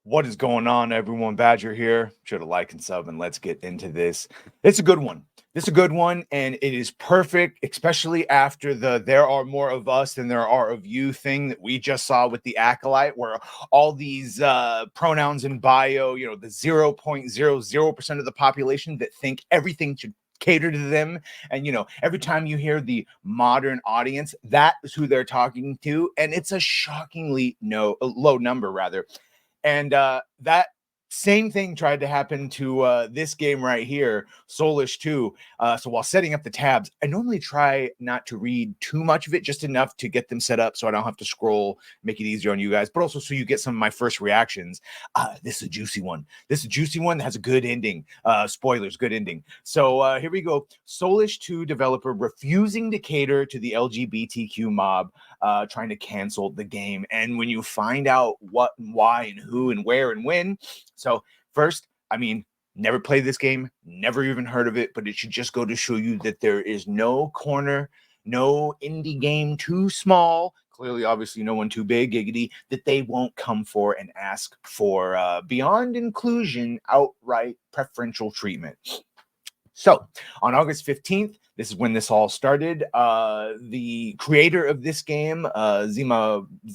What is going on, everyone? Badger here. Should have like and sub, and let's get into this. It's a good one. This is a good one, and it is perfect, especially after the "there are more of us than there are of you" thing that we just saw with the acolyte, where all these pronouns in bio, the 0.00% of the population that think everything should cater to them. And every time you hear the modern audience, that is who they're talking to, and it's a shockingly low number, rather. And that same thing tried to happen to this game right here, Soulash 2. So while setting up the tabs, I normally try not to read too much of it, just enough to get them set up so I don't have to scroll, make it easier on you guys, but also so you get some of my first reactions. This is a juicy one. This is a juicy one that has a good ending. Spoilers, good ending. So here we go. Soulash 2 developer refusing to cater to the LGBTQ mob, trying to cancel the game. And when you find out what and why and who and where and when. So first, never played this game, never even heard of it, but it should just go to show you that there is no corner, no indie game too small, clearly, obviously, no one too big, giggity, that they won't come for and ask for beyond inclusion, outright preferential treatment. So on August 15th, this is when this all started. The creator of this game, Smiarowski,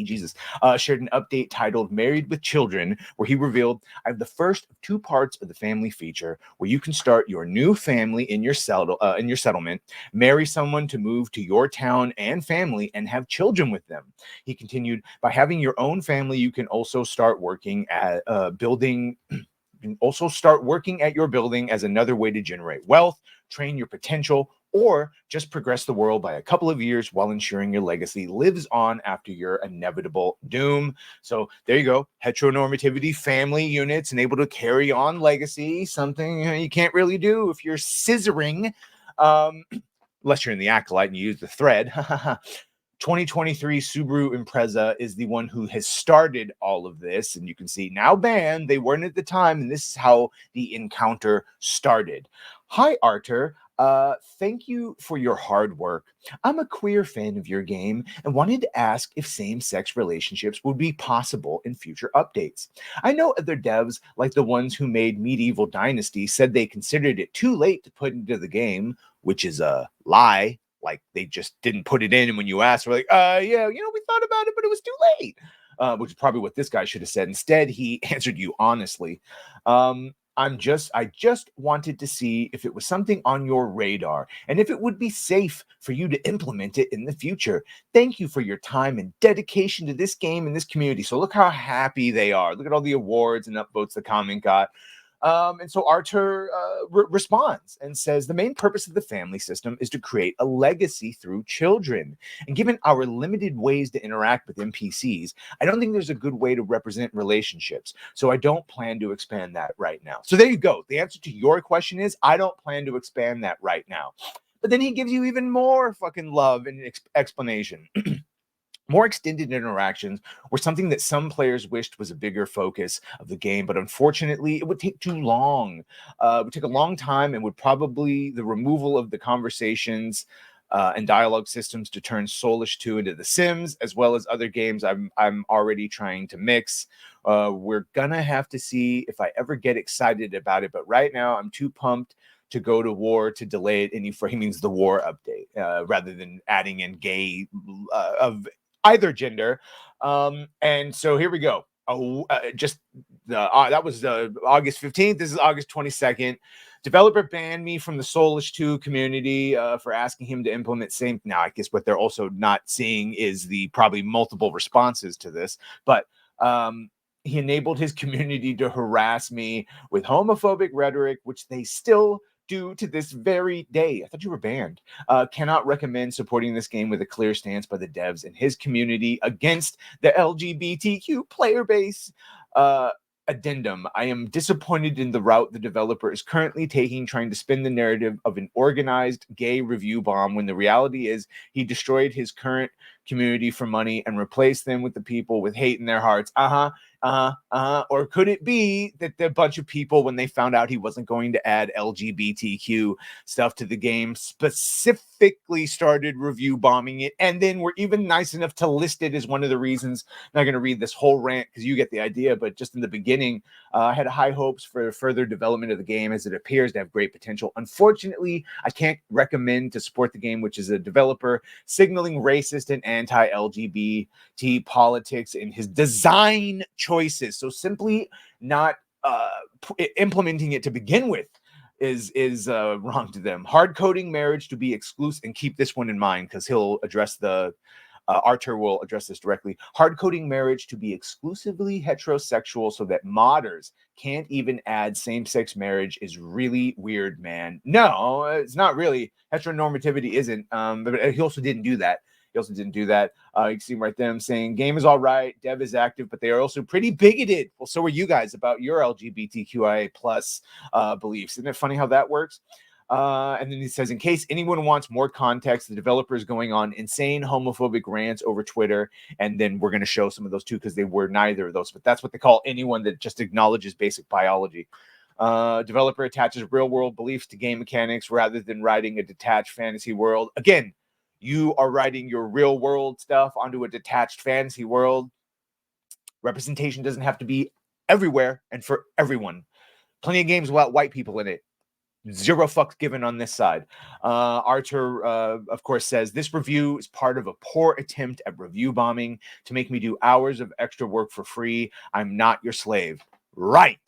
Jesus, shared an update titled "Married with Children," where he revealed, "I have the first of two parts of the family feature, where you can start your new family in your settlement, marry someone to move to your town and family, and have children with them." He continued, "By having your own family, you can also start working at building." Can also start working at your building as another way to generate wealth, train your potential, or just progress the world by a couple of years while ensuring your legacy lives on after your inevitable doom. So there you go. Heteronormativity, family units, and able to carry on legacy, something you can't really do if you're scissoring, unless you're in the acolyte and you use the thread. 2023 Subaru Impreza is the one who has started all of this, and you can see now banned. They weren't at the time, and this is how the encounter started. Hi, Artur. Thank you for your hard work. I'm a queer fan of your game and wanted to ask if same-sex relationships would be possible in future updates. I know other devs, like the ones who made Medieval Dynasty, said they considered it too late to put into the game, which is a lie. Like they just didn't put it in, and when you asked, we're like, yeah, we thought about it, but it was too late. Which is probably what this guy should have said. Instead, he answered you honestly. I just wanted to see if it was something on your radar and if it would be safe for you to implement it in the future. Thank you for your time and dedication to this game and this community. So look how happy they are. Look at all the awards and upvotes the comment got. And so Artur responds and says, "The main purpose of the family system is to create a legacy through children. And given our limited ways to interact with NPCs, I don't think there's a good way to represent relationships. So I don't plan to expand that right now." So there you go. The answer to your question is, I don't plan to expand that right now. But then he gives you even more fucking love and explanation. More extended interactions were something that some players wished was a bigger focus of the game, but unfortunately, it would take too long. It would take a long time and would probably the removal of the conversations and dialogue systems to turn Soulash 2 into The Sims, as well as other games I'm already trying to mix. We're gonna have to see if I ever get excited about it, but right now I'm too pumped to go to war to delay it any for he means the war update rather than adding in gay of either gender. And so here we go. That was August 15th. This is August 22nd. Developer banned me from the Soulash 2 community for asking him to implement same. Now, I guess what they're also not seeing is the probably multiple responses to this, but he enabled his community to harass me with homophobic rhetoric, which they still do to this very day. I thought you were banned. Cannot recommend supporting this game with a clear stance by the devs and his community against the LGBTQ player base. Addendum: I am disappointed in the route the developer is currently taking, trying to spin the narrative of an organized gay review bomb when the reality is he destroyed his current community for money and replaced them with the people with hate in their hearts. Or could it be that the bunch of people, when they found out he wasn't going to add LGBTQ stuff to the game, specifically started review bombing it, and then were even nice enough to list it as one of the reasons? I'm not going to read this whole rant because you get the idea, but just in the beginning, I had high hopes for further development of the game, as it appears to have great potential. Unfortunately, I can't recommend to support the game, which is a developer signaling racist and anti-LGBT politics in his design choices. So simply not implementing it to begin with is wrong to them. Hard coding marriage to be exclusive, and keep this one in mind because he'll address the Artur will address this directly. Hard coding marriage to be exclusively heterosexual so that modders can't even add same-sex marriage is really weird, man. No, it's not really. Heteronormativity isn't. But he also didn't do that. You can see right there, I'm saying game is all right, dev is active, but they are also pretty bigoted. Well, so are you guys about your LGBTQIA plus beliefs. Isn't it funny how that works? And then he says, in case anyone wants more context, the developer is going on insane homophobic rants over Twitter. And then we're going to show some of those too, because they were neither of those. But that's what they call anyone that just acknowledges basic biology. Developer attaches real world beliefs to game mechanics rather than writing a detached fantasy world. Again, you are writing your real world stuff onto a detached fantasy world. Representation doesn't have to be everywhere and for everyone. Plenty of games without white people in it. Zero fucks given on this side. Artur, of course, says this review is part of a poor attempt at review bombing to make me do hours of extra work for free. I'm not your slave. Right.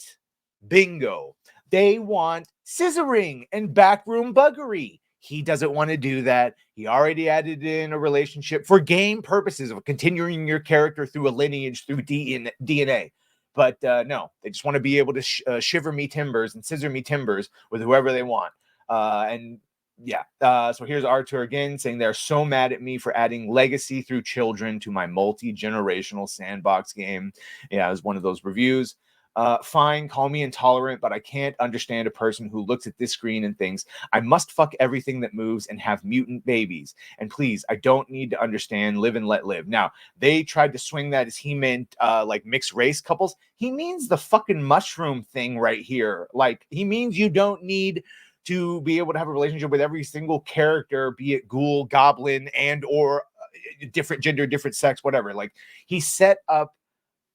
Bingo. They want scissoring and backroom buggery. He doesn't want to do that. He already added in a relationship for game purposes of continuing your character through a lineage through DNA. But no, they just want to be able to shiver me timbers and scissor me timbers with whoever they want. So here's Artur again saying they're so mad at me for adding legacy through children to my multi-generational sandbox game. Yeah, it was one of those reviews. Fine, call me intolerant, but I can't understand a person who looks at this screen and thinks I must fuck everything that moves and have mutant babies. And please, I don't need to understand live and let live. Now, they tried to swing that as he meant like mixed race couples. He means the fucking mushroom thing right here. Like, he means you don't need to be able to have a relationship with every single character, be it ghoul, goblin, and or different gender, different sex, whatever. Like, he set up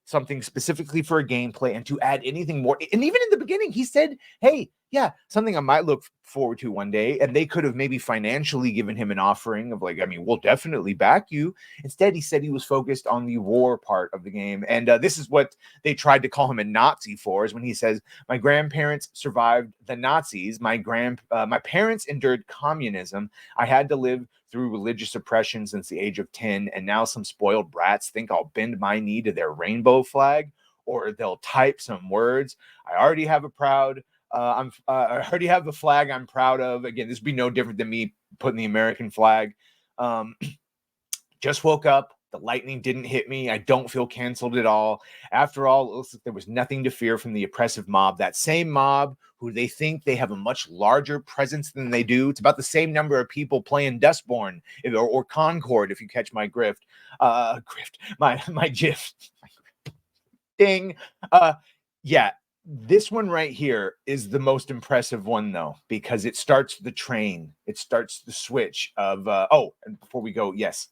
something specifically for a gameplay and to add anything more. And even in the beginning, he said, hey, yeah, something I might look forward to one day. And they could have maybe financially given him an offering of like, I mean, we'll definitely back you. Instead, he said he was focused on the war part of the game. And this is what they tried to call him a Nazi for, is when he says, my grandparents survived the Nazis. My parents endured communism. I had to live through religious oppression since the age of 10, and now some spoiled brats think I'll bend my knee to their rainbow flag, or they'll type some words. I already have a I already have a flag I'm proud of. Again, this would be no different than me putting the American flag. Just woke up. The lightning didn't hit me. I don't feel canceled at all. After all, it looks like there was nothing to fear from the oppressive mob. That same mob who they think they have a much larger presence than they do. It's about the same number of people playing Dustborn or Concord, if you catch my grift. My gif. Ding. Yeah. This one right here is the most impressive one, though, because it starts the train. It starts the switch of, and before we go, yes.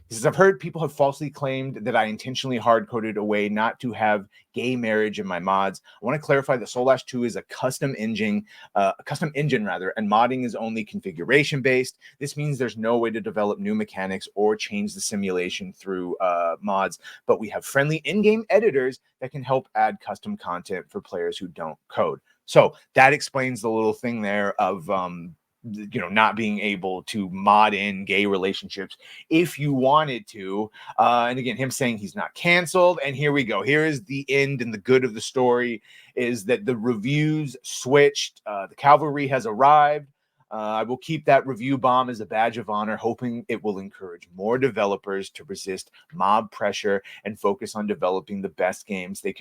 He says, I've heard people have falsely claimed that I intentionally hard-coded a way not to have gay marriage in my mods. I want to clarify that Soulash 2 is a custom engine, and modding is only configuration-based. This means there's no way to develop new mechanics or change the simulation through mods, but we have friendly in-game editors that can help add custom content for players who don't code. So that explains the little thing there of not being able to mod in gay relationships if you wanted to. And again, him saying he's not canceled. And here we go. Here is the end and the good of the story is that the reviews switched. The cavalry has arrived. I will keep that review bomb as a badge of honor, hoping it will encourage more developers to resist mob pressure and focus on developing the best games they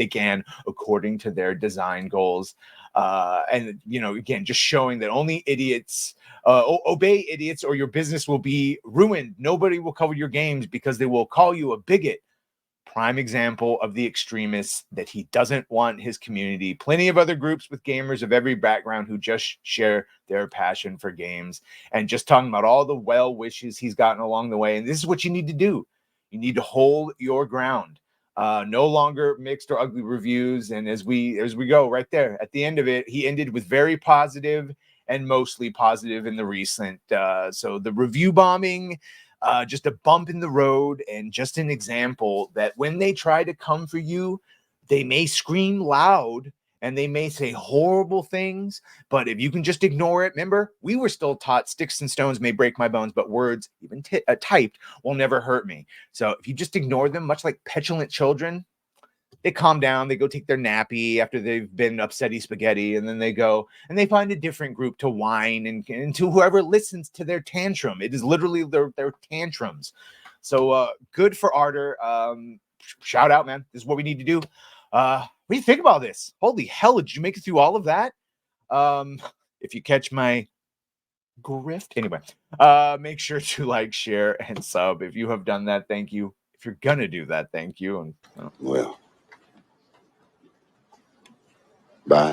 can according to their design goals. And again, just showing that only idiots obey idiots, or your business will be ruined. Nobody will cover your games because they will call you a bigot. prime example of the extremists that he doesn't want his community. Plenty of other groups with gamers of every background who just share their passion for games, and just talking about all the well wishes he's gotten along the way. And this is what you need to do. You need to hold your ground. No longer mixed or ugly reviews. And as we go right there at the end of it, he ended with very positive and mostly positive in the recent. So the review bombing, just a bump in the road, and just an example that when they try to come for you, they may scream loud and they may say horrible things, but if you can just ignore it, remember, we were still taught sticks and stones may break my bones, but words, even typed, will never hurt me. So if you just ignore them, much like petulant children, they calm down, they go take their nappy after they've been upsetty spaghetti, and then they go and they find a different group to whine and to whoever listens to their tantrum. It is literally their tantrums. So good for Artur. Shout out, man. This is what we need to do. What do you think about this? Holy hell, did you make it through all of that? If you catch my grift. Anyway, make sure to like, share, and sub. If you have done that, thank you. If you're gonna do that, thank you. And well, bye.